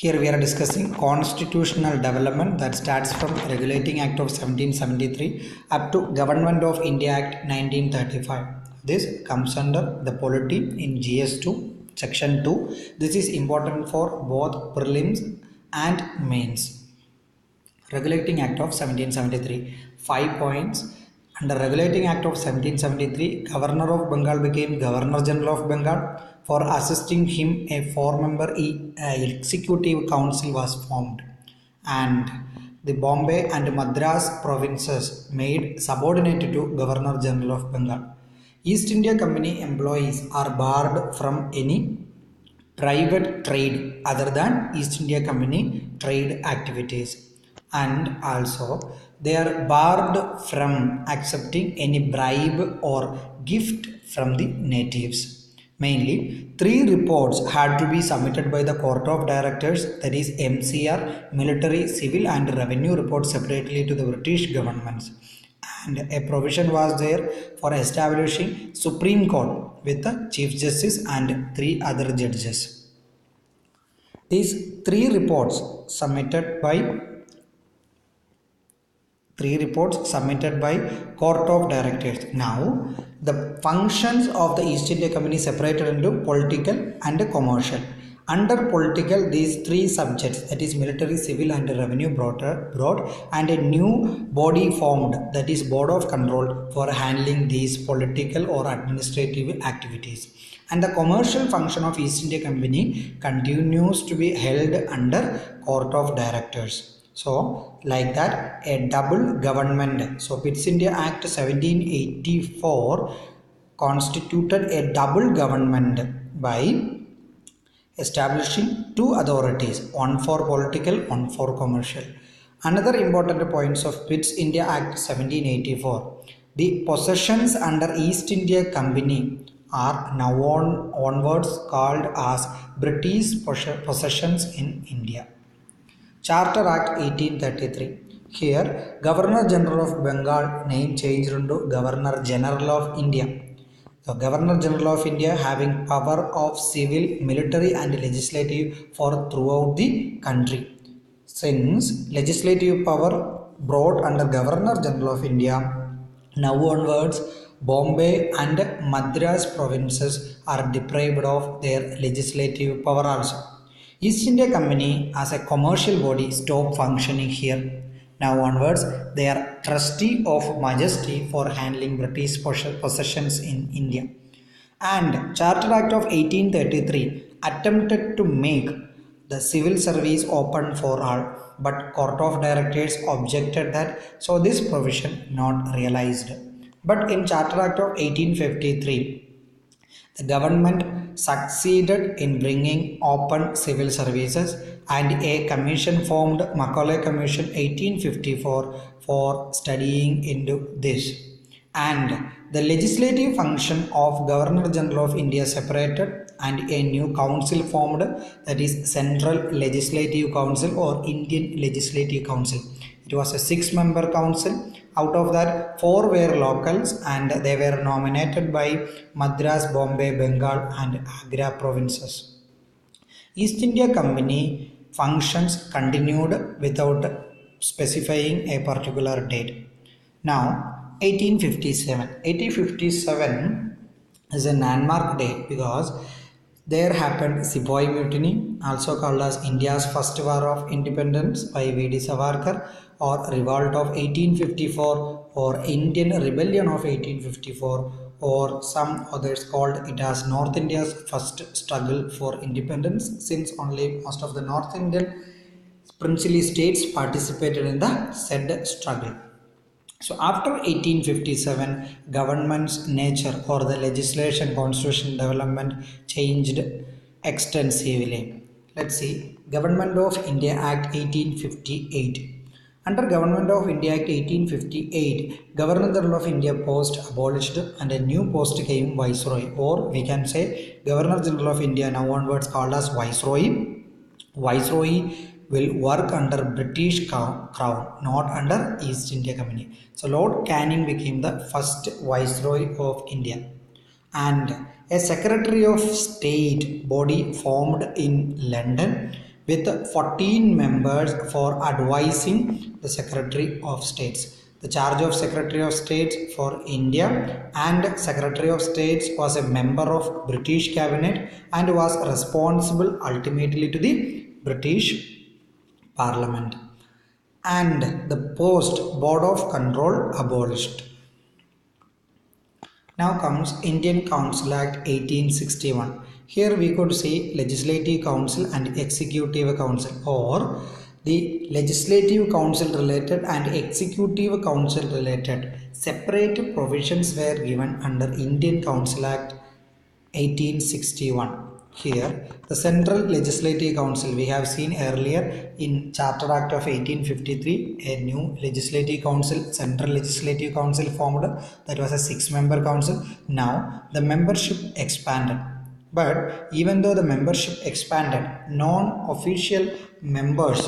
Here we are discussing constitutional development that starts from Regulating Act of 1773 up to Government of India Act 1935. This comes under the Polity in GS2 section 2. This is important for both prelims and mains. Regulating Act of 1773. 5 points. Under Regulating Act of 1773, Governor of Bengal became Governor General of Bengal. For assisting him, a 4-member executive council was formed, and the Bombay and Madras provinces made subordinate to Governor General of Bengal. East India Company employees are barred from any private trade other than East India Company trade activities, and also they are barred from accepting any bribe or gift from the natives. Mainly, 3 reports had to be submitted by the Court of Directors, that is MCR, military, civil and revenue reports separately to the British governments. And a provision was there for establishing Supreme Court with the Chief Justice and 3 other judges. These 3 reports submitted by Court of Directors. Now, the functions of the East India Company separated into political and commercial. Under political, these 3 subjects, that is military, civil and revenue brought, and a new body formed, that is Board of Control, for handling these political or administrative activities. And the commercial function of East India Company continues to be held under Court of Directors. So, like that, a double government. So, Pitt India Act 1784 constituted a double government by establishing 2 authorities, one for political, one for commercial. Another important points of Pitt India Act 1784. The possessions under East India Company are now onwards called as British possessions in India. Charter Act 1833. Here, Governor General of Bengal name changed into Governor General of India. The Governor General of India having power of civil, military and legislative for throughout the country. Since legislative power brought under Governor General of India, now onwards Bombay and Madras provinces are deprived of their legislative power also. East India Company as a commercial body stopped functioning here. Now onwards, they are trustee of majesty for handling British possessions in India. And Charter Act of 1833 attempted to make the civil service open for all, but Court of Directors objected that, so this provision not realized. But in Charter Act of 1853, the government succeeded in bringing open civil services, and a commission formed, Macaulay Commission 1854, for studying into this. And the legislative function of Governor General of India separated, and a new council formed, that is Central Legislative Council or Indian Legislative Council. It was a 6-member council. Out of that, 4 were locals and they were nominated by Madras, Bombay, Bengal and Agra provinces. East India Company functions continued without specifying a particular date. Now, 1857. 1857 is a landmark day because there happened Sepoy Mutiny, also called as India's first war of independence by V.D. Savarkar, or Revolt of 1854, or Indian Rebellion of 1854, or some others called it as North India's first struggle for independence, since only most of the North Indian princely states participated in the said struggle. So after 1857, government's nature or the legislation constitution development changed extensively. Let's see, Government of India Act 1858. Under Government of India Act 1858, Governor General of India post abolished and a new post came Viceroy, or we can say Governor General of India now onwards called as Viceroy. Viceroy will work under British crown, not under East India Company. So Lord Canning became the first Viceroy of India. And a Secretary of State body formed in London with 14 members for advising the Secretary of States. The charge of Secretary of States for India and Secretary of States was a member of British cabinet and was responsible ultimately to the British Parliament, and the post Board of Control abolished. Now comes Indian Council Act 1861. Here we could see Legislative Council and Executive Council, or the Legislative Council related and Executive Council related separate provisions were given under Indian Council Act 1861. Here the Central Legislative Council, we have seen earlier in Charter Act of 1853, a new Legislative Council, Central Legislative Council formed. That was a 6-member council. Now the membership expanded, but even though the membership expanded, non-official members